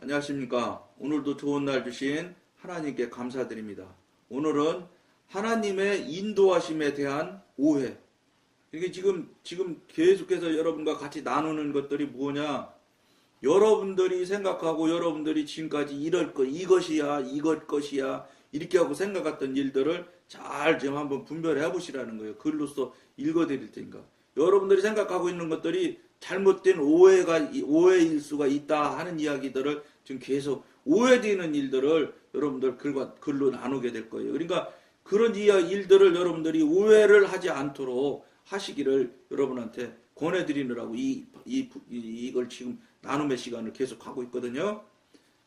안녕하십니까. 오늘도 좋은 날 주신 하나님께 감사드립니다. 오늘은 하나님의 인도하심에 대한 오해. 이게 지금 계속해서 여러분과 같이 나누는 것들이 뭐냐? 여러분들이 생각하고 여러분들이 지금까지 이것이야, 이것 것이야, 이렇게 하고 생각했던 일들을 잘 지금 한번 분별해 보시라는 거예요. 글로써 읽어 드릴 테니까. 여러분들이 생각하고 있는 것들이 잘못된 오해일 수가 있다 하는 이야기들을 지금 계속 오해되는 일들을 여러분들 글로 나누게 될 거예요. 그러니까 그런 일들을 여러분들이 오해를 하지 않도록 하시기를 여러분한테 권해드리느라고 이걸 지금 나눔의 시간을 계속 하고 있거든요.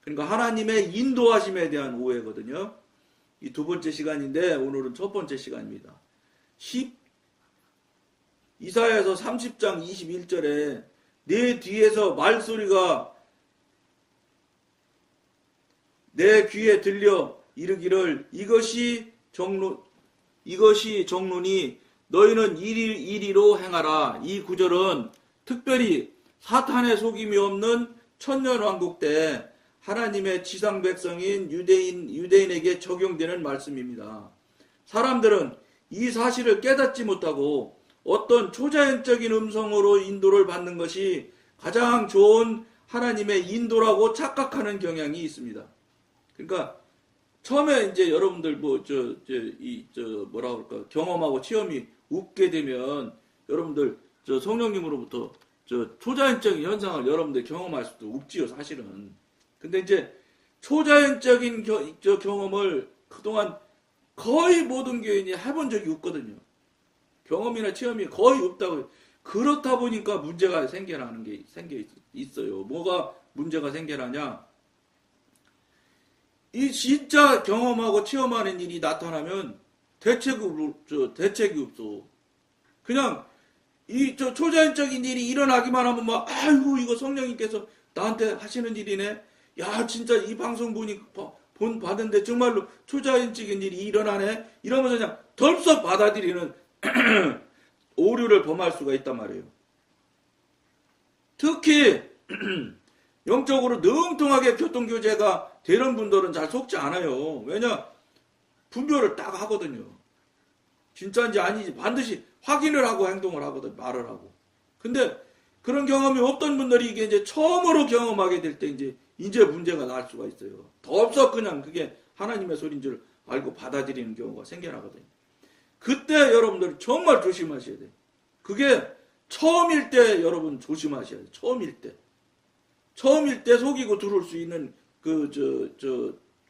그러니까 하나님의 인도하심에 대한 오해거든요. 이 두 번째 시간인데 오늘은 첫 번째 시간입니다. 이사야서 30장 21절에 내 뒤에서 말소리가 내 귀에 들려 이르기를 이것이 정론이 너희는 이리로 행하라. 이 구절은 특별히 사탄의 속임이 없는 천년왕국 때 하나님의 지상 백성인 유대인에게 적용되는 말씀입니다. 사람들은 이 사실을 깨닫지 못하고 어떤 초자연적인 음성으로 인도를 받는 것이 가장 좋은 하나님의 인도라고 착각하는 경향이 있습니다. 그러니까 처음에 이제 여러분들 경험하고 체험이 웃게 되면 여러분들 성령님으로부터 초자연적인 현상을 여러분들 경험할 수도 없지요, 사실은. 근데 이제 초자연적인 경험을 그동안 거의 모든 교인이 해본 적이 없거든요. 경험이나 체험이 거의 없다고. 그렇다 보니까 문제가 생겨 있어요. 뭐가 문제가 생겨나냐? 이 진짜 경험하고 체험하는 일이 나타나면 대책이 없어. 그냥 초자연적인 일이 일어나기만 하면 아이고 이거 성령님께서 나한테 하시는 일이네. 야 진짜 이 방송 받은데 정말로 초자연적인 일이 일어나네. 이러면서 그냥 덜썩 받아들이는 오류를 범할 수가 있단 말이에요. 특히 영적으로 능통하게 교통교제가 되는 분들은 잘 속지 않아요. 왜냐? 분별을 딱 하거든요. 진짜인지 아닌지 반드시 확인을 하고 행동을 하거든, 말을 하고. 근데 그런 경험이 없던 분들이 이게 이제 처음으로 경험하게 될 때 이제 문제가 날 수가 있어요. 덥석 그냥 그게 하나님의 소리인 줄 알고 받아들이는 경우가 생겨나거든요. 그때 여러분들 정말 조심하셔야 돼요. 그게 처음일 때 여러분 조심하셔야 돼요. 처음일 때 속이고 들어올 수 있는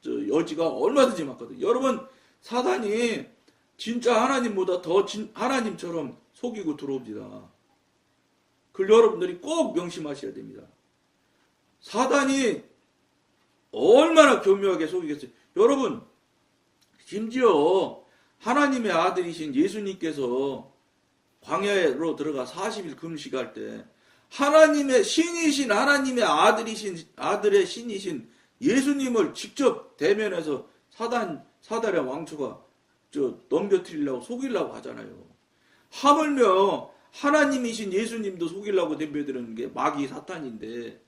여지가 얼마든지 많거든요. 여러분, 사단이 진짜 하나님보다 더 하나님처럼 속이고 들어옵니다. 그걸 여러분들이 꼭 명심하셔야 됩니다. 사단이 얼마나 교묘하게 속이겠어요. 여러분, 심지어 하나님의 아들이신 예수님께서 광야로 들어가 40일 금식할 때 하나님의 신이신 하나님의 아들의 신이신 예수님을 직접 대면해서 사단의 왕초가 넘겨뜨리려고 속이려고 하잖아요. 하물며 하나님이신 예수님도 속이려고 덤벼드는 게 마귀 사탄인데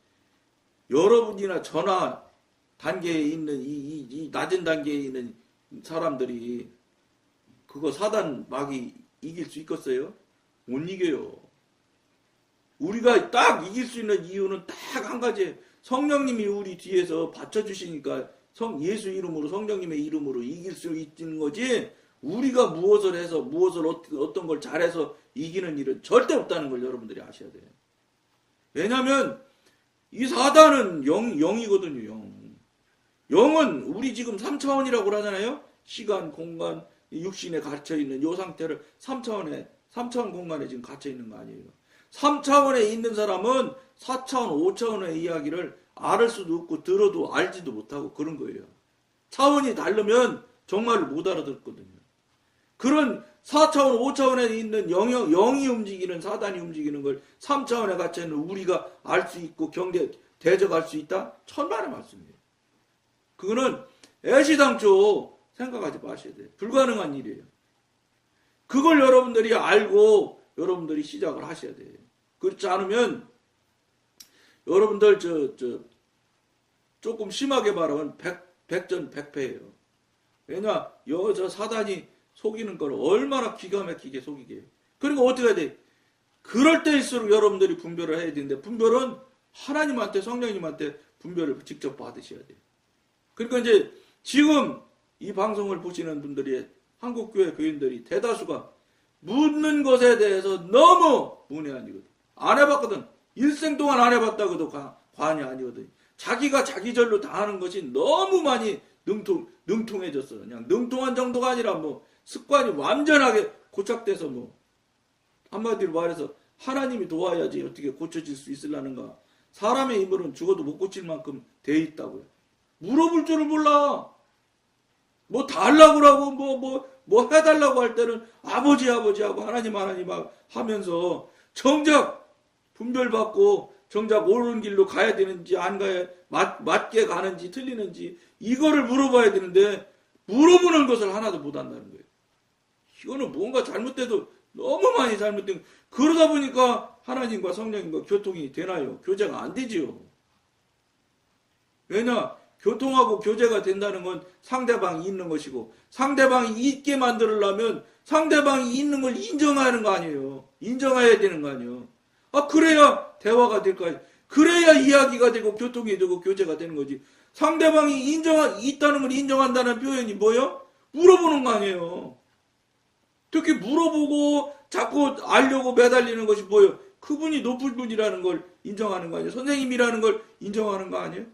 여러분이나 저나 단계에 있는 이 낮은 단계에 있는 사람들이 그거 사단 마귀 이길 수 있겠어요? 못 이겨요. 우리가 딱 이길 수 있는 이유는 딱 한 가지. 성령님이 우리 뒤에서 받쳐주시니까 예수 이름으로 성령님의 이름으로 이길 수 있는 거지. 우리가 무엇을 어떤 걸 잘해서 이기는 일은 절대 없다는 걸 여러분들이 아셔야 돼요. 왜냐하면 이 사단은 영이거든요. 영은 우리 지금 3차원이라고 하잖아요. 시간, 공간, 육신에 갇혀있는 이 상태를 3차원 공간에 지금 갇혀있는 거 아니에요. 3차원에 있는 사람은 4차원, 5차원의 이야기를 알을 수도 없고 들어도 알지도 못하고 그런 거예요. 차원이 다르면 정말 못 알아듣거든요. 그런 4차원, 5차원에 있는 영이 움직이는 사단이 움직이는 걸 3차원에 갇혀있는 우리가 알 수 있고 대적할 수 있다? 천만의 말씀이에요. 그거는 애시당초 생각하지 마셔야 돼요. 불가능한 일이에요. 그걸 여러분들이 알고 여러분들이 시작을 하셔야 돼요. 그렇지 않으면 여러분들 조금 심하게 말하면 백전백패예요. 왜냐, 저 사단이 속이는 걸 얼마나 기가 막히게 속이게. 그러니까 어떻게 해야 돼? 그럴 때일수록 여러분들이 분별을 해야 되는데, 분별은 하나님한테, 성령님한테 분별을 직접 받으셔야 돼요. 그러니까 이제 지금 이 방송을 보시는 분들이, 한국교회 교인들이 대다수가 묻는 것에 대해서 너무 문외한이거든. 안 해봤거든. 일생 동안 안 해봤다고도 과언이 아니거든. 자기가 자기 절로 다 하는 것이 너무 많이 능통해졌어. 그냥 능통한 정도가 아니라 뭐 습관이 완전하게 고착돼서 뭐 한마디로 말해서 하나님이 도와야지 어떻게 고쳐질 수 있으려는가. 사람의 힘으로는 죽어도 못 고칠 만큼 돼 있다고요. 물어볼 줄을 몰라. 뭐 달라고 하고 뭐 해달라고 할 때는 아버지 하고 하나님 하면서 정작 분별받고 정작 옳은 길로 가야 되는지 안 가야 맞게 가는지 틀리는지 이거를 물어봐야 되는데 물어보는 것을 하나도 못 한다는 거예요. 이거는 뭔가 잘못돼도 너무 많이 잘못된 그러다 보니까 하나님과 성령님과 교통이 되나요? 교제가 안 되지요. 왜냐? 교통하고 교제가 된다는 건 상대방이 있는 것이고 상대방이 있게 만들려면 상대방이 있는 걸 인정하는 거 아니에요. 인정해야 되는 거 아니에요. 그래야 대화가 될 거 아니에요. 그래야 이야기가 되고 교통이 되고 교제가 되는 거지. 상대방이 있다는 걸 인정한다는 표현이 뭐예요? 물어보는 거 아니에요. 특히 물어보고 자꾸 알려고 매달리는 것이 뭐예요? 그분이 높은 분이라는 걸 인정하는 거 아니에요? 선생님이라는 걸 인정하는 거 아니에요?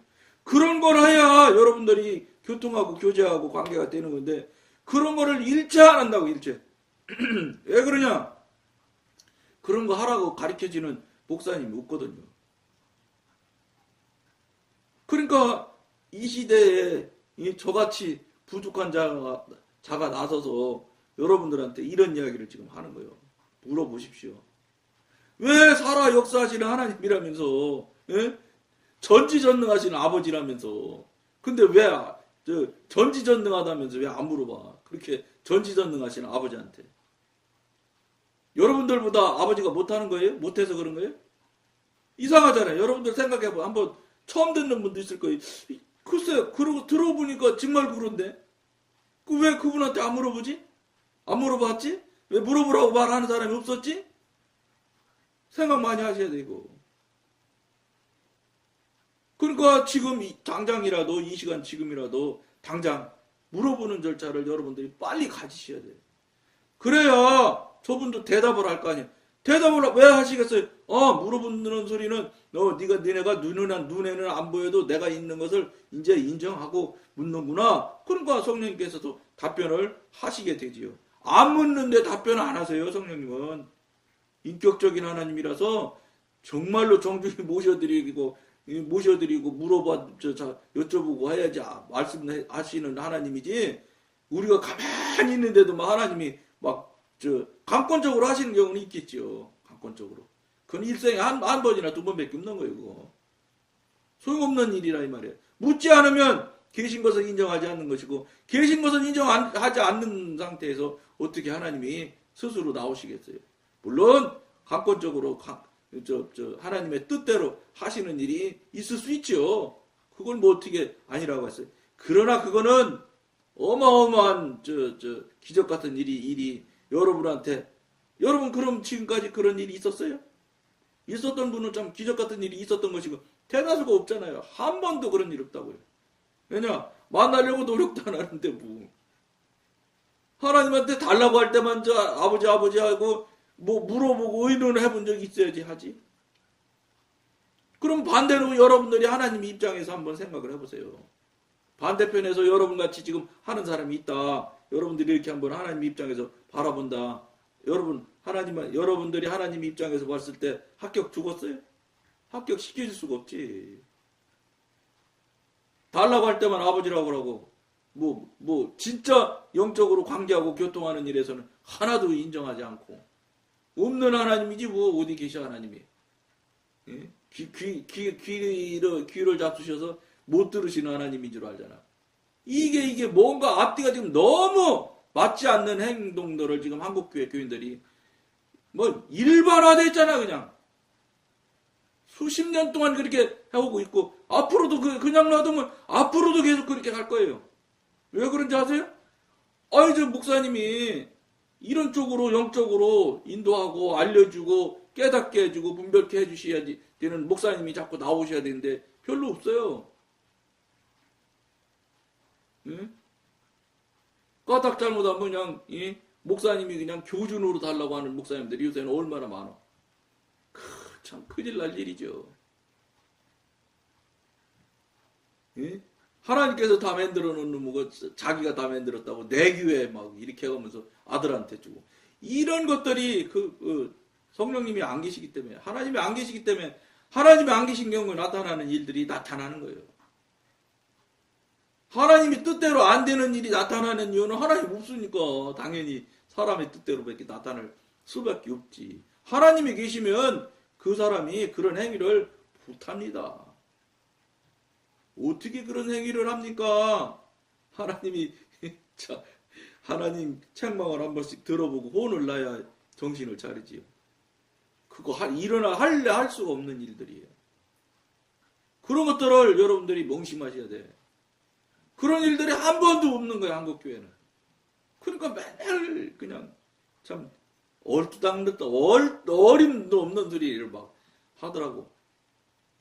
그런 걸 해야 여러분들이 교통하고 교제하고 관계가 되는 건데 그런 거를 일체 안 한다고 일체. 왜 그러냐? 그런 거 하라고 가르쳐주는 목사님이 없거든요. 그러니까 이 시대에 저같이 부족한 자가 나서서 여러분들한테 이런 이야기를 지금 하는 거예요. 물어보십시오. 왜 살아 역사하시는 하나님이라면서 전지전능하시는 아버지라면서 근데 왜 전지전능하다면서 왜 안 물어봐? 그렇게 전지전능하시는 아버지한테 여러분들보다 아버지가 못하는 거예요? 못해서 그런 거예요? 이상하잖아요. 여러분들 생각해봐. 한번 처음 듣는 분도 있을 거예요. 글쎄요. 그러고 들어보니까 정말 그런데 왜 그분한테 안 물어보지? 안 물어봤지? 왜 물어보라고 말하는 사람이 없었지? 생각 많이 하셔야 되고. 그러니까 지금 당장이라도 이 시간 지금이라도 당장 물어보는 절차를 여러분들이 빨리 가지셔야 돼요. 그래야 저분도 대답을 할 거 아니에요. 대답을 왜 하시겠어요? 물어보는 소리는 니네가 눈에는 안 보여도 내가 있는 것을 이제 인정하고 묻는구나. 그러니까 성령님께서도 답변을 하시게 되지요. 안 묻는데 답변을 안 하세요. 성령님은 인격적인 하나님이라서 정말로 정중히 모셔드리고 여쭤보고 해야지 말씀하시는 하나님이지. 우리가 가만히 있는데도 하나님이 강권적으로 하시는 경우는 있겠죠. 강권적으로. 그건 일생에 한 번이나 두 번밖에 없는 거예요. 그거. 소용없는 일이라 이 말이에요. 묻지 않으면 계신 것을 인정하지 않는 것이고 계신 것을 인정하지 않는 상태에서 어떻게 하나님이 스스로 나오시겠어요. 물론 강권적으로 하나님의 뜻대로 하시는 일이 있을 수 있죠. 그걸 뭐 어떻게 아니라고 했어요. 그러나 그거는 어마어마한 기적 같은 일이 여러분 그럼 지금까지 그런 일이 있었어요? 있었던 분은 참 기적 같은 일이 있었던 것이고 대다수가 없잖아요. 한 번도 그런 일 없다고요. 왜냐? 만나려고 노력도 안 하는데 뭐. 하나님한테 달라고 할 때만 아버지 하고 뭐 물어보고 의논을 해본 적이 있어야지 하지. 그럼 반대로 여러분들이 하나님 입장에서 한번 생각을 해보세요. 반대편에서 여러분같이 지금 하는 사람이 있다. 여러분들이 이렇게 한번 하나님 입장에서 바라본다. 여러분들이 하나님 입장에서 봤을 때 합격 죽었어요? 합격 시켜줄 수가 없지. 달라고 할 때만 아버지라고 하고 진짜 영적으로 관계하고 교통하는 일에서는 하나도 인정하지 않고 없는 하나님이지 어디 계셔 하나님이. 예? 귀를 잡수셔서 못 들으시는 하나님인 줄 알잖아. 이게 뭔가 앞뒤가 지금 너무 맞지 않는 행동들을 지금 한국교회 교인들이 일반화됐잖아 그냥. 수십 년 동안 그렇게 해오고 있고, 앞으로도 그냥 놔두면 앞으로도 계속 그렇게 갈 거예요. 왜 그런지 아세요? 아이, 저 목사님이 이런 쪽으로 영적으로 인도하고 알려주고 깨닫게 해주고 분별케 해주셔야 되는 목사님이 자꾸 나오셔야 되는데 별로 없어요. 응? 까딱 잘못하면 그냥 목사님이 그냥 교준으로 달라고 하는 목사님들이 요새는 얼마나 많아. 참 큰일 날 일이죠. 예? 하나님께서 다 만들어 놓는 거 자기가 다 만들었다고 내 교회 막 이렇게 하면서 아들한테 주고 이런 것들이 성령님이 안 계시기 때문에 하나님이 안 계시기 때문에 하나님이 안 계신 경우에 나타나는 일들이 나타나는 거예요. 하나님이 뜻대로 안 되는 일이 나타나는 이유는 하나님 없으니까 당연히 사람의 뜻대로밖에 나타날 수밖에 없지. 하나님이 계시면 그 사람이 그런 행위를 못합니다. 어떻게 그런 행위를 합니까? 하나님이 하나님 책망을 한 번씩 들어보고 혼을 나야 정신을 차리지요. 그거 할 수가 없는 일들이에요. 그런 것들을 여러분들이 명심하셔야 돼. 그런 일들이 한 번도 없는 거야, 한국교회는. 그러니까 맨날 그냥 참 얼토당토 어림도 없는 소리를 막 하더라고.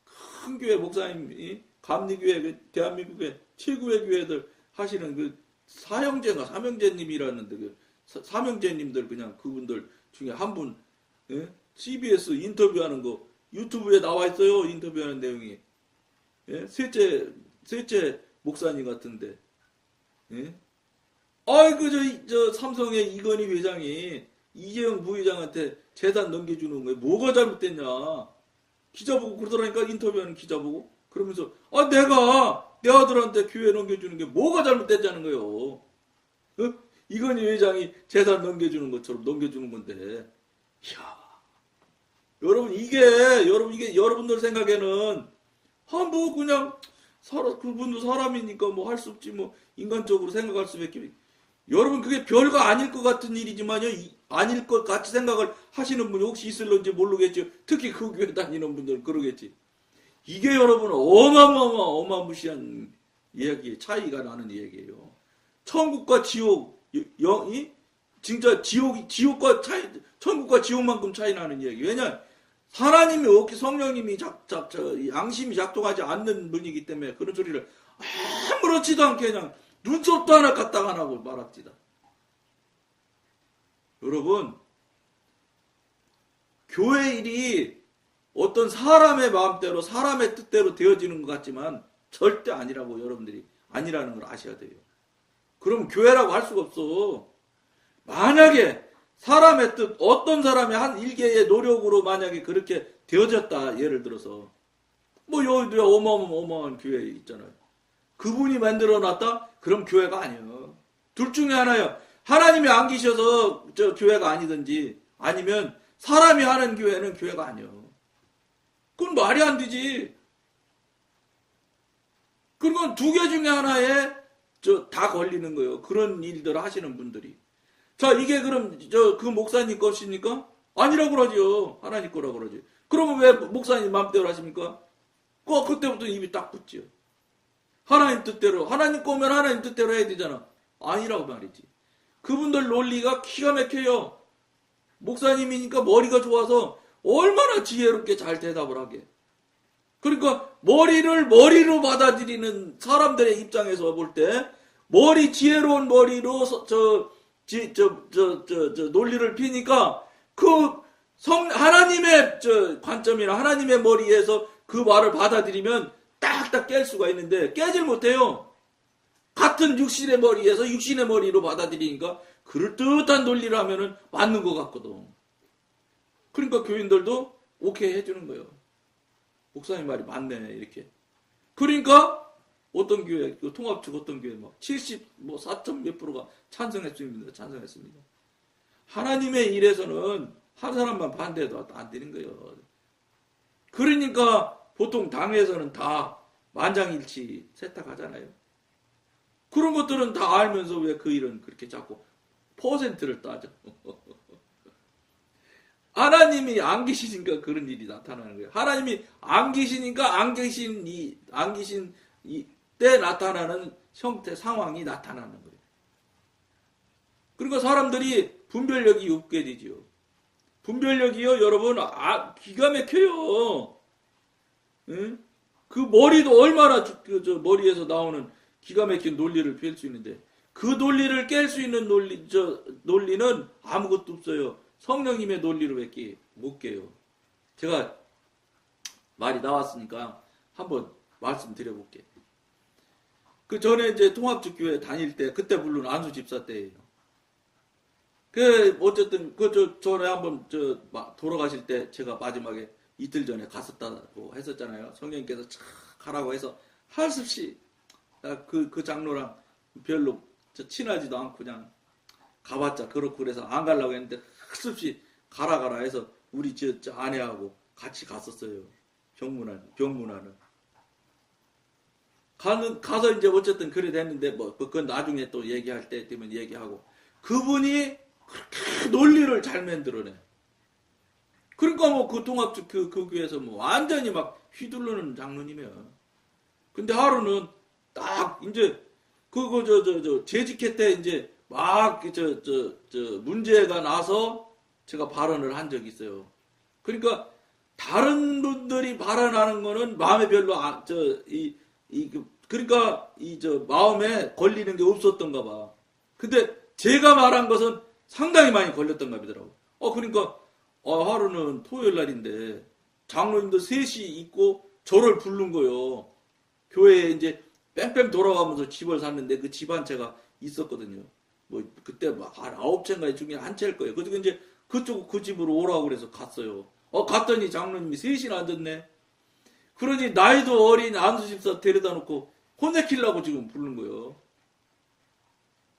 큰 교회 목사님이 감리교회, 대한민국의 최고의 교회들 하시는 그 삼형제님이라는데 그 삼형제님들 그냥 그분들 중에 한 분, CBS 인터뷰하는 거 유튜브에 나와 있어요. 인터뷰하는 내용이. 예? 셋째 목사님 같은데. 예? 아이고 저 삼성의 이건희 회장이 이재용 부회장한테 재산 넘겨주는 거에 뭐가 잘못됐냐. 기자 보고 그러더라니까 인터뷰하는 기자 보고. 그러면서 내가 내 아들한테 교회 넘겨주는 게 뭐가 잘못됐다는 거예요. 이건희 회장이 재산 넘겨주는 것처럼 넘겨주는 건데. 이야. 여러분 이게 여러분들 생각에는 뭐 그냥 그분도 사람이니까 뭐 할 수 없지 뭐 인간적으로 생각할 수밖에. 여러분 그게 별거 아닐 것 같은 일이지만요. 아닐 것 같이 생각을 하시는 분이 혹시 있을런지 모르겠죠. 특히 그 교회 다니는 분들은 그러겠지. 이게 여러분 어마무시한 이야기 차이가 나는 이야기예요. 천국과 지옥 진짜 지옥과 천국과 지옥만큼 차이 나는 이야기. 왜냐 하나님이 없기 성령님이 양심이 작동하지 않는 분이기 때문에 그런 소리를 아무렇지도 않게 그냥 눈썹도 하나 까딱 안 하고 말합니다. 여러분 교회 일이 어떤 사람의 마음대로 사람의 뜻대로 되어지는 것 같지만 절대 아니라고 여러분들이 아니라는 걸 아셔야 돼요. 그럼 교회라고 할 수가 없어. 만약에 사람의 뜻 어떤 사람의 한 일개의 노력으로 만약에 그렇게 되어졌다. 예를 들어서 뭐 여기 어마어마한 교회 있잖아요. 그분이 만들어놨다? 그럼 교회가 아니에요. 둘 중에 하나예요. 하나님이 안 계셔서 저 교회가 아니든지 아니면 사람이 하는 교회는 교회가 아니에요. 그건 말이 안 되지. 그건 두 개 중에 하나에 다 걸리는 거예요. 그런 일들 하시는 분들이. 자, 이게 그럼 그 목사님 것입니까? 아니라고 그러죠. 하나님 거라고 그러죠. 그러면 왜 목사님 마음대로 하십니까? 그때부터 입이 딱 붙지요. 하나님 뜻대로, 하나님 거면 하나님 뜻대로 해야 되잖아. 아니라고 말이지. 그분들 논리가 기가 막혀요. 목사님이니까 머리가 좋아서 얼마나 지혜롭게 잘 대답을 하게. 그러니까 머리로 받아들이는 사람들의 입장에서 볼 때 지혜로운 머리로 논리를 피니까 하나님의 관점이나 하나님의 머리에서 그 말을 받아들이면 딱딱 깰 수가 있는데 깨질 못해요. 같은 육신의 머리에서 육신의 머리로 받아들이니까 그럴듯한 논리를 하면은 맞는 것 같거든. 그러니까 교인들도 오케이 해주는 거예요. 목사님 말이 맞네 이렇게. 그러니까 어떤 교회, 통합측 어떤 교회 막 4점 몇 프로가 찬성했습니다. 하나님의 일에서는 한 사람만 반대해도 안 되는 거예요. 그러니까 보통 당에서는 다 만장일치 세탁하잖아요. 그런 것들은 다 알면서 왜 그 일은 그렇게 자꾸 퍼센트를 따져. 하나님이 안 계시니까 그런 일이 나타나는 거예요. 하나님이 안 계시니까 안 계신 때 나타나는 형태, 상황이 나타나는 거예요. 그러니까 사람들이 분별력이 없게 되죠. 분별력이요, 여러분, 기가 막혀요. 응? 그 머리도 얼마나 저 머리에서 나오는 기가 막힌 논리를 펼 수 있는데, 그 논리를 깰 수 있는 논리는 아무것도 없어요. 성령님의 논리로밖에 못 깨요. 제가 말이 나왔으니까 한번 말씀드려볼게요. 그 전에 이제 통합주교회 다닐 때, 그때 물론 안수 집사 때예요. 어쨌든, 전에 한번, 돌아가실 때 제가 마지막에 이틀 전에 갔었다고 했었잖아요. 성령님께서 착 가라고 해서 할 수 없이, 그 장로랑 별로 친하지도 않고 그냥 가봤자 그렇고 그래서 안 가려고 했는데 할 수 없이 가라 해서 우리 저 아내하고 같이 갔었어요. 병문안을. 가서 이제 어쨌든 그래 됐는데, 그건 나중에 또 얘기할 때 되면 얘기하고. 그분이 그렇게 논리를 잘 만들어내. 그러니까 그 통합 그 교회에서 완전히 막 휘둘르는 장로님이야. 근데 하루는 딱 이제 재직회 때 이제 막 문제가 나서 제가 발언을 한 적이 있어요. 그러니까 다른 분들이 발언하는 거는 마음에 별로 그러니까 마음에 걸리는 게 없었던가 봐. 근데 제가 말한 것은 상당히 많이 걸렸던가 보더라고. 그러니까 하루는 토요일 날인데 장로님들 셋이 있고 저를 부른 거요. 교회에 이제 뺑뺑 돌아가면서 집을 샀는데 그 집 한 채가 있었거든요. 그때 한 9채인가 중에 한 채일 거예요. 그래서 이제 그 집으로 오라고 그래서 갔어요. 갔더니 장로님이 셋이나 앉았네. 그러니 나이도 어린 안수집사 데려다 놓고 혼내키려고 지금 부른 거예요.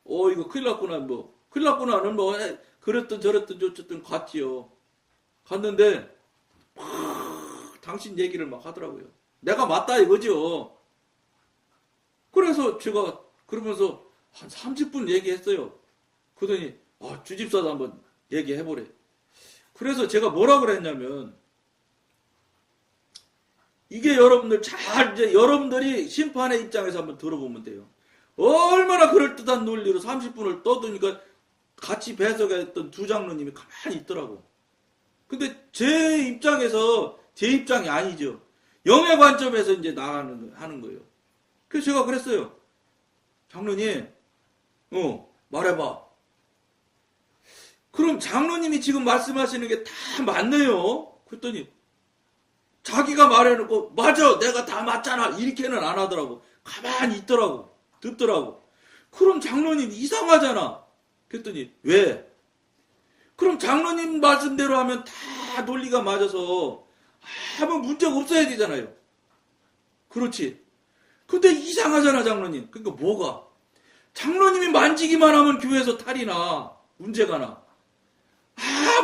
이거 큰일 났구나, 큰일 났구나는 그랬든 저랬든 어쨌든 갔지요. 갔는데, 당신 얘기를 막 하더라고요. 내가 맞다 이거죠. 그래서 제가 그러면서 한 30분 얘기했어요. 그러더니, 주집사도 한번 얘기해보래. 그래서 제가 뭐라고 그랬냐면, 이게 여러분들이 심판의 입장에서 한번 들어보면 돼요. 얼마나 그럴듯한 논리로 30분을 떠드니까 같이 배석했던 두 장로님이 가만히 있더라고. 근데 제 입장이 아니죠. 영의 관점에서 이제 하는 거예요. 그래서 제가 그랬어요. 장로님, 말해봐. 그럼 장로님이 지금 말씀하시는 게 다 맞네요. 그랬더니 자기가 말해놓고 맞아 내가 다 맞잖아 이렇게는 안 하더라고. 가만히 있더라고. 듣더라고. 그럼 장로님 이상하잖아. 그랬더니 왜? 그럼 장로님 말씀대로 하면 다 논리가 맞아서 아무 문제가 없어야 되잖아요. 그렇지. 근데 이상하잖아 장로님. 그러니까 뭐가? 장로님이 만지기만 하면 교회에서 탈이 나. 문제가 나.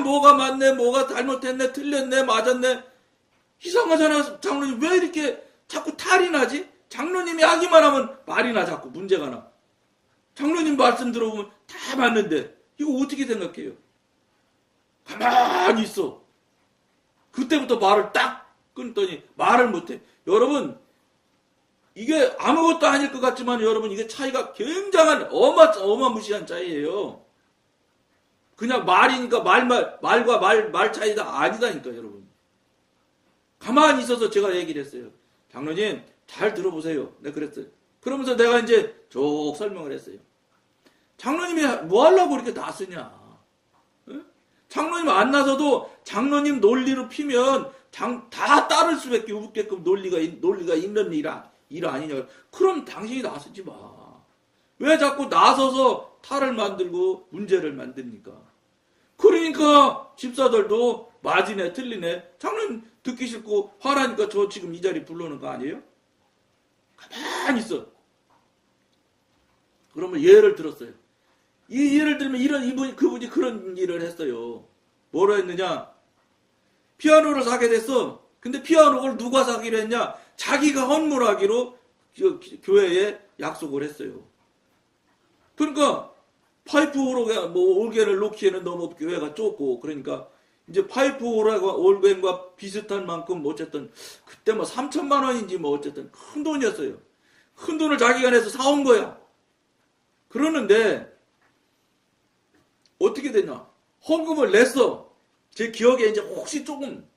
뭐가 맞네 뭐가 잘못했네 틀렸네 맞았네. 이상하잖아. 장로님 왜 이렇게 자꾸 탈이 나지? 장로님이 하기만 하면 말이 나 자꾸 문제가 나. 장로님 말씀 들어보면 다 맞는데 이거 어떻게 생각해요? 가만히 있어. 그때부터 말을 딱 끊더니 말을 못해. 여러분 이게 아무것도 아닐 것 같지만 여러분 이게 차이가 굉장한 어마무시한 차이예요. 그냥 말이니까 말과 말 차이가 아니다니까 여러분. 가만히 있어서 제가 얘기를 했어요. 장로님 잘 들어보세요. 내가 그랬어요. 그러면서 내가 이제 쭉 설명을 했어요. 장로님이 뭐 하려고 이렇게 나서냐. 응? 장로님 안 나서도 장로님 논리로 피면 다 따를 수밖에 없게끔 논리가 있는 일 아니냐. 그럼 당신이 나서지 마. 왜 자꾸 나서서 탈을 만들고 문제를 만듭니까? 그러니까 집사들도 맞으네 틀리네. 장로님 듣기 싫고 화나니까 저 지금 이 자리 불러오는 거 아니에요? 가만히 있어. 그러면 예를 들었어요. 이 예를 들면 그분이 그런 일을 했어요. 뭐로 했느냐? 피아노를 사게 됐어. 근데 피아노를 누가 사기로 했냐? 자기가 헌물하기로 교회에 약속을 했어요. 그러니까 파이프 오르게 올게를 놓기에는 너무 교회가 좁고 그러니까 이제 파이프 올벤과 비슷한 만큼 어쨌든 그때 뭐 3천만 원인지 뭐 어쨌든 큰 돈이었어요. 큰 돈을 자기가 내서 사온 거야. 그러는데 어떻게 됐냐? 헌금을 냈어. 제 기억에 이제 혹시 조금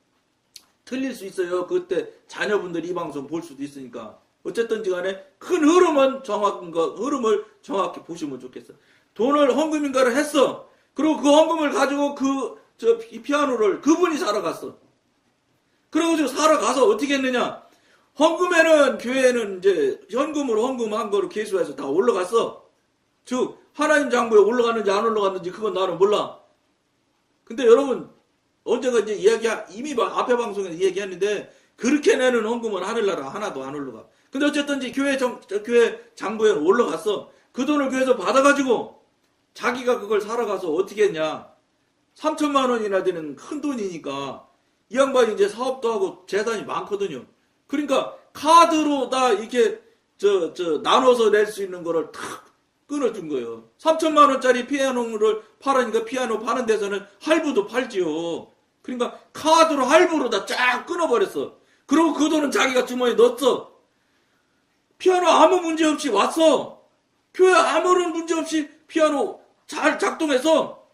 틀릴 수 있어요. 그때 자녀분들이 이 방송 볼 수도 있으니까. 어쨌든지 간에 큰 흐름은 흐름을 정확히 보시면 좋겠어. 돈을 헌금인가를 했어. 그리고 그 헌금을 가지고 이 피아노를 그분이 사러 갔어. 그래가지고 사러 가서 어떻게 했느냐? 헌금에는 교회는 이제 현금으로 헌금한 거로 계수해서 다 올라갔어. 즉 하나님 장부에 올라갔는지 안 올라갔는지 그건 나는 몰라. 근데 여러분 언제가 이제 이미 앞에 방송에서 얘기했는데 그렇게 내는 헌금은 하늘나라 하나도 안 올라가. 근데 어쨌든지 교회 장부에는 올라갔어. 그 돈을 교회에서 받아가지고 자기가 그걸 사러 가서 어떻게 했냐? 3천만 원이나 되는 큰 돈이니까 이 양반이 이제 사업도 하고 재산이 많거든요. 그러니까 카드로 다 이렇게 나눠서 낼 수 있는 거를 탁 끊어준 거예요. 3천만 원짜리 피아노를 팔으니까 피아노 파는 데서는 할부도 팔지요. 그러니까 카드로 할부로 다 쫙 끊어버렸어. 그리고 그 돈은 자기가 주머니에 넣었어. 피아노 아무 문제 없이 왔어. 교회 아무런 문제 없이 피아노 잘 작동해서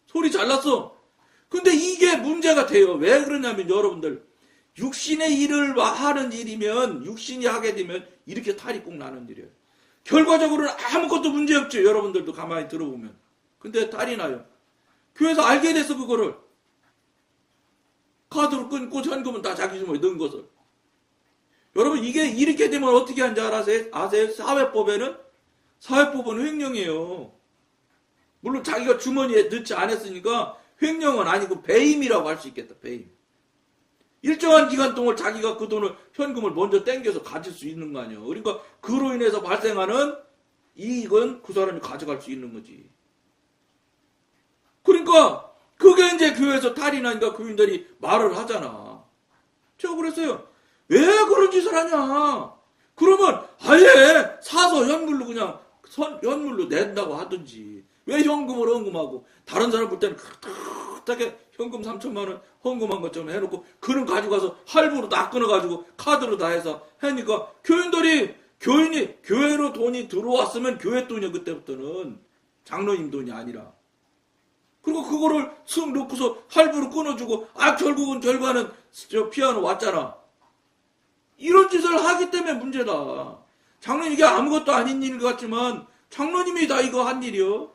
소리 잘 났어. 근데 이게 문제가 돼요. 왜 그러냐면 여러분들 육신의 일을 하는 일이면 육신이 하게 되면 이렇게 탈이 꼭 나는 일이에요. 결과적으로는 아무것도 문제 없죠. 여러분들도 가만히 들어보면. 근데 탈이 나요. 교회에서 알게 됐어 그거를. 카드로 끊고 현금은 다 자기 주머니에 넣은 것을. 여러분 이게 이렇게 되면 어떻게 하는지 아세요? 사회법은 횡령이에요. 물론 자기가 주머니에 넣지 않았으니까 횡령은 아니고 배임이라고 할 수 있겠다. 배임. 일정한 기간 동안 자기가 그 돈을 현금을 먼저 땡겨서 가질 수 있는 거 아니에요. 그러니까 그로 인해서 발생하는 이익은 그 사람이 가져갈 수 있는 거지. 그러니까 그게 이제 교회에서 탈이 나니까 교인들이 말을 하잖아. 제가 그랬어요. 왜 그런 짓을 하냐? 그러면 아예 사서 현물로 그냥 현물로 낸다고 하든지. 왜 현금으로 헌금하고 다른 사람 볼 때는 그렇게 현금 3천만 원 헌금한 것처럼 해놓고 그는 가져가서 할부로 다 끊어가지고 카드로 다 해서 하니까 교인이 교회로 돈이 들어왔으면 교회 돈이야. 그때부터는 장로님 돈이 아니라. 그리고 그거를 쓱 넣고서 할부로 끊어주고 결국은 결과는 피아노 왔잖아. 이런 짓을 하기 때문에 문제다. 장로님 이게 아무것도 아닌 일 같지만 장로님이 다 이거 한 일이요.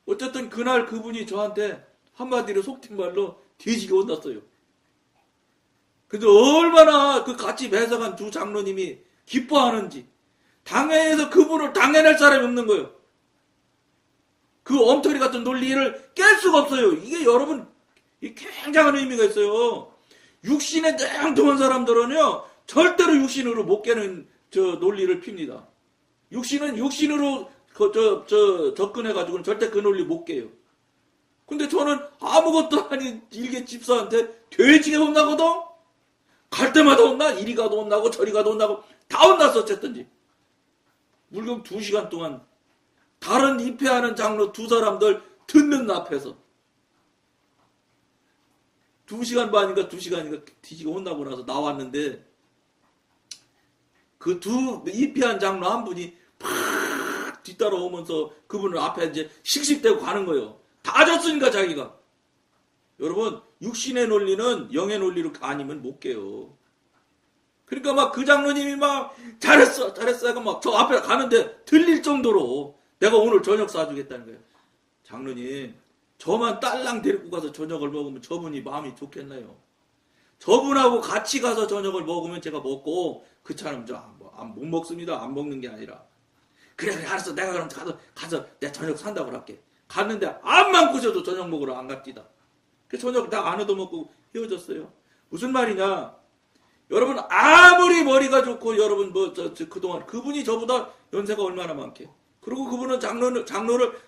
어쨌든 그날 그분이 저한테 한마디로 속된 말로 뒤지게 혼났어요. 근데 얼마나 그 같이 배석한 두 장로님이 기뻐하는지. 당회에서 그분을 당해낼 사람이 없는 거예요. 그 엉터리 같은 논리를 깰 수가 없어요. 이게 여러분 굉장한 의미가 있어요. 육신에 냉정한 사람들은요 절대로 육신으로 못 깨는 논리를 핍니다. 육신으로 접근해가지고는 절대 그 논리 못 깨요. 근데 저는 아무것도 아닌 일개 집사한테 돼지게 혼나거든? 갈 때마다 혼나? 이리 가도 혼나고 저리 가도 혼나고 다 혼났어. 어쨌든지 물론 2시간 동안 다른 입회하는 장로 두 사람들 듣는 앞에서 2시간 반인가 2시간인가 뒤지게 혼나고 나서 나왔는데 그 입회한 장로 한 분이 팍 뒤따라오면서 그분을 앞에 이제 씩씩대고 가는 거예요. 다 졌으니까 자기가. 여러분 육신의 논리는 영의 논리로 아니면 못 깨요. 그러니까 막 그 장로님이 막 잘했어 하고 막 저 앞에 가는데 들릴 정도로 내가 오늘 저녁 사주겠다는 거예요. 장로님 저만 딸랑 데리고 가서 저녁을 먹으면 저분이 마음이 좋겠나요? 저분하고 같이 가서 저녁을 먹으면 제가 먹고 그 차는 못 먹습니다. 안 먹는 게 아니라. 그래 알았어. 내가 그럼 가서 내가 저녁 산다고 할게. 갔는데 암만 꼬셔도 저녁 먹으러 안 갑디다. 그 저녁 다 안 얻어먹고 헤어졌어요. 무슨 말이냐? 여러분 아무리 머리가 좋고 여러분 그동안 그분이 저보다 연세가 얼마나 많게. 그리고 그분은 장로를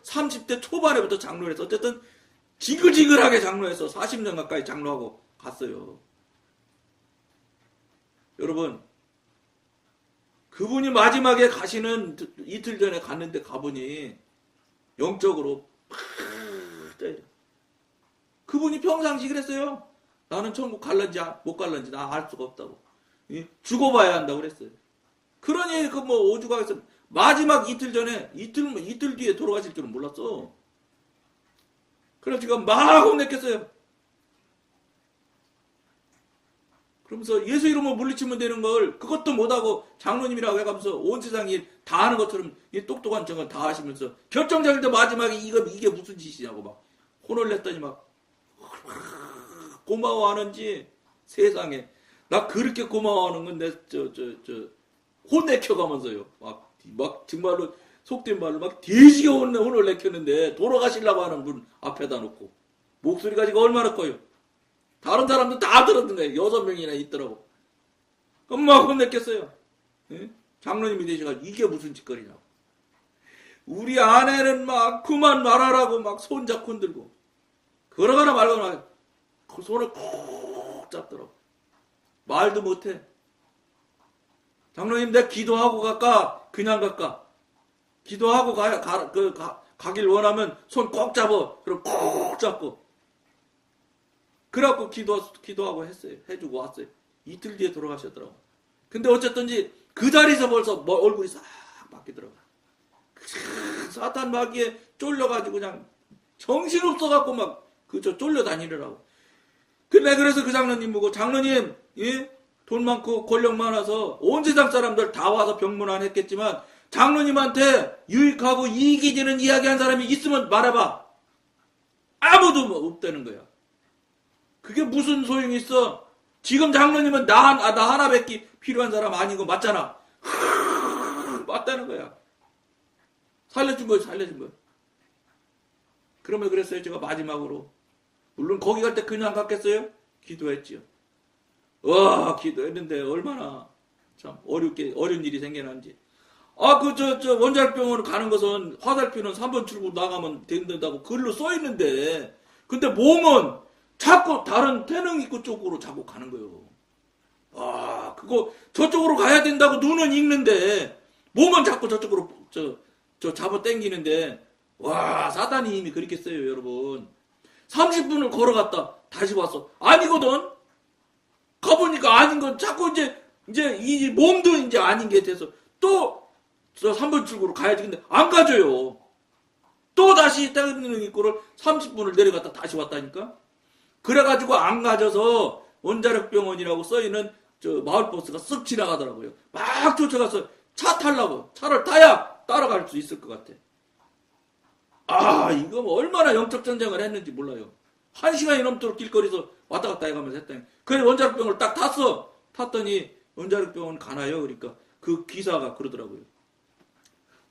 30대 초반에부터 장로를 해서 어쨌든 지글지글하게 장로해서 40년 가까이 장로하고 갔어요. 여러분 그분이 마지막에 가시는 이틀 전에 갔는데 가보니 영적으로 팍 그분이 평상시 그랬어요. 나는 천국 갈런지 못 갈런지 나 알 수가 없다고. 죽어봐야 한다고 그랬어요. 그러니 그 뭐 오죽하겠어. 마지막 이틀 전에 이틀 뒤에 돌아가실 줄은 몰랐어. 그래서 지금 막 혼냈겠어요. 그러면서 예수 이름으로 물리치면 되는 걸 그것도 못하고 장로님이라고 해가면서 온 세상이 다 하는 것처럼 이 똑똑한 척은 다 하시면서 결정적일 때 마지막에 이게 무슨 짓이냐고 막 혼을 냈더니 막 고마워하는지 세상에 나 그렇게 고마워하는 건 내 혼내켜가면서요. 막 정말로 속된 말로 막 돼지게 혼을 내켰는데 돌아가시려고 하는 분 앞에다 놓고 목소리가 지금 얼마나 커요. 다른 사람들 다 들었던 거예요. 6명이나 있더라고. 그럼 막 혼냈겠어요. 예? 장로님이 되셔가지고 이게 무슨 짓거리냐고. 우리 아내는 막 그만 말하라고 막 손잡고 흔들고 그러거나 말거나 그 손을 콕 잡더라고. 말도 못해. 장로님 내가 기도하고 갈까? 그냥 갈까? 기도하고 가길 원하면 손 꼭 잡아. 그럼 콕 잡고. 그래갖고 기도하고 했어요. 해주고 왔어요. 이틀 뒤에 돌아가셨더라고. 근데 어쨌든지 그 자리에서 벌써 얼굴이 싹 바뀌더라고. 사탄 마귀에 쫄려가지고 그냥 정신없어갖고 막 쫄려다니더라고. 근데 그래서 그 장로님 보고 장로님 돈 많고 권력 많아서 온 세상 사람들 다 와서 병문안 했겠지만 장로님한테 유익하고 이익이 되는 이야기한 사람이 있으면 말해봐. 아무도 없다는 거야. 그게 무슨 소용이 있어? 지금 장로님은 나 하나밖에 필요한 사람 아니고 맞잖아. 맞다는 거야. 살려준 거야. 그러면 그랬어요. 제가 마지막으로. 물론 거기 갈 때 그냥 갔겠어요? 기도했지요. 와, 기도했는데 얼마나 참 어려운 일이 생겨난지. 원자력병원을 가는 것은 화살표는 3번 출구 나가면 된다고 글로 써있는데, 근데 몸은 자꾸 다른 태릉 입구 쪽으로 자꾸 가는 거예요. 그거 저쪽으로 가야 된다고 눈은 읽는데 몸은 자꾸 저쪽으로 잡아 당기는데 사단이 이미 그렇게 써요, 여러분. 30분을 걸어갔다 다시 왔어. 아니거든. 가보니까 아닌 건 자꾸 이제 이 몸도 이제 아닌 게 돼서 또 저 3번 출구로 가야지. 근데 안 가져요. 또 다시 태릉 입구를 30분을 내려갔다 다시 왔다니까. 그래가지고 안 가져서 원자력병원이라고 써있는 마을버스가 쓱 지나가더라고요. 막 쫓아가서 차 타려고. 차를 타야 따라갈 수 있을 것 같아. 이거 뭐 얼마나 영적 전쟁을 했는지 몰라요. 1시간이 넘도록 길거리에서 왔다 갔다 해가면서 했더니. 그래서 원자력병원을 딱 탔어. 탔더니 원자력병원 가나요? 그러니까 그 기사가 그러더라고요.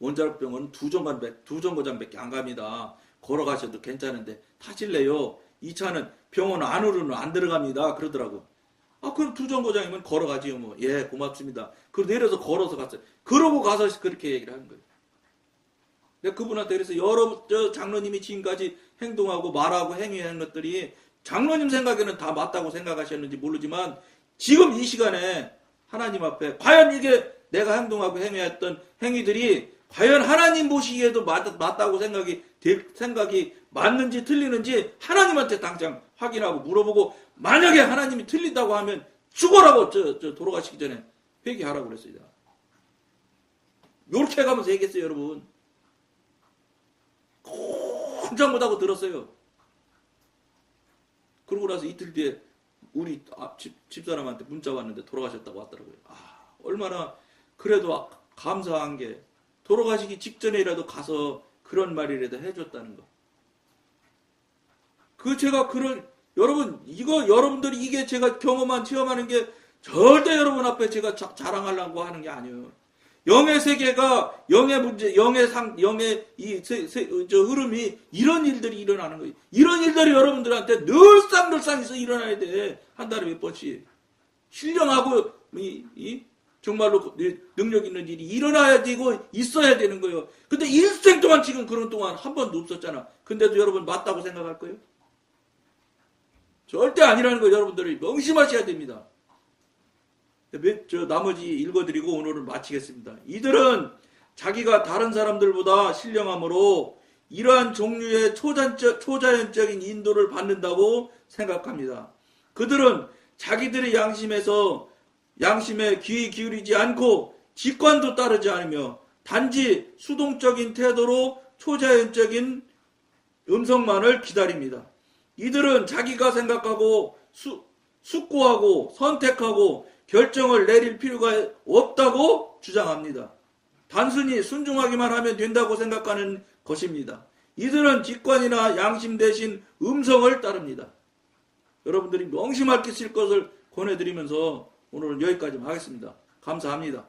원자력병원은 두 정거장밖에 안 갑니다. 걸어가셔도 괜찮은데 타실래요? 이 차는 병원 안으로는 안 들어갑니다. 그러더라고. 그럼 두 정거장이면 걸어가지요. 뭐. 예, 고맙습니다. 그리고 내려서 걸어서 갔어요. 그러고 가서 그렇게 얘기를 하는 거예요. 내가 그분한테 그래서 여러 장로님이 지금까지 행동하고 말하고 행위하는 것들이 장로님 생각에는 다 맞다고 생각하셨는지 모르지만 지금 이 시간에 하나님 앞에 과연 이게 내가 행동하고 행위했던 행위들이 과연 하나님 보시기에도 맞다고 생각이 맞는지 틀리는지 하나님한테 당장 확인하고 물어보고 만약에 하나님이 틀린다고 하면 죽어라고 돌아가시기 전에 회개하라고 그랬어요. 요렇게 해가면서 얘기했어요, 여러분. 꼼짝 못하고 들었어요. 그러고 나서 이틀 뒤에 우리 집사람한테 문자 왔는데 돌아가셨다고 왔더라고요. 얼마나 그래도 감사한 게 돌아가시기 직전에라도 가서 그런 말이라도 해줬다는 거. 여러분, 여러분들이 이게 제가 체험하는 게 절대 여러분 앞에 제가 자랑하려고 하는 게 아니에요. 영의 세계가, 영의 문제, 영의 흐름이 이런 일들이 일어나는 거예요. 이런 일들이 여러분들한테 늘상 일어나야 돼. 한 달에 몇 번씩. 신령하고, 정말로 능력 있는 일이 일어나야 되고 있어야 되는 거예요. 근데 일생 동안 지금 그런 동안 한 번도 없었잖아. 근데도 여러분 맞다고 생각할 거예요? 절대 아니라는 거 여러분들이 명심하셔야 됩니다. 나머지 읽어드리고 오늘은 마치겠습니다. 이들은 자기가 다른 사람들보다 신령함으로 이러한 종류의 초자연적인 인도를 받는다고 생각합니다. 그들은 자기들의 양심에 귀 기울이지 않고 직관도 따르지 않으며 단지 수동적인 태도로 초자연적인 음성만을 기다립니다. 이들은 자기가 생각하고 숙고하고 선택하고 결정을 내릴 필요가 없다고 주장합니다. 단순히 순종하기만 하면 된다고 생각하는 것입니다. 이들은 직관이나 양심 대신 음성을 따릅니다. 여러분들이 명심할 것을 권해드리면서 오늘은 여기까지만 하겠습니다. 감사합니다.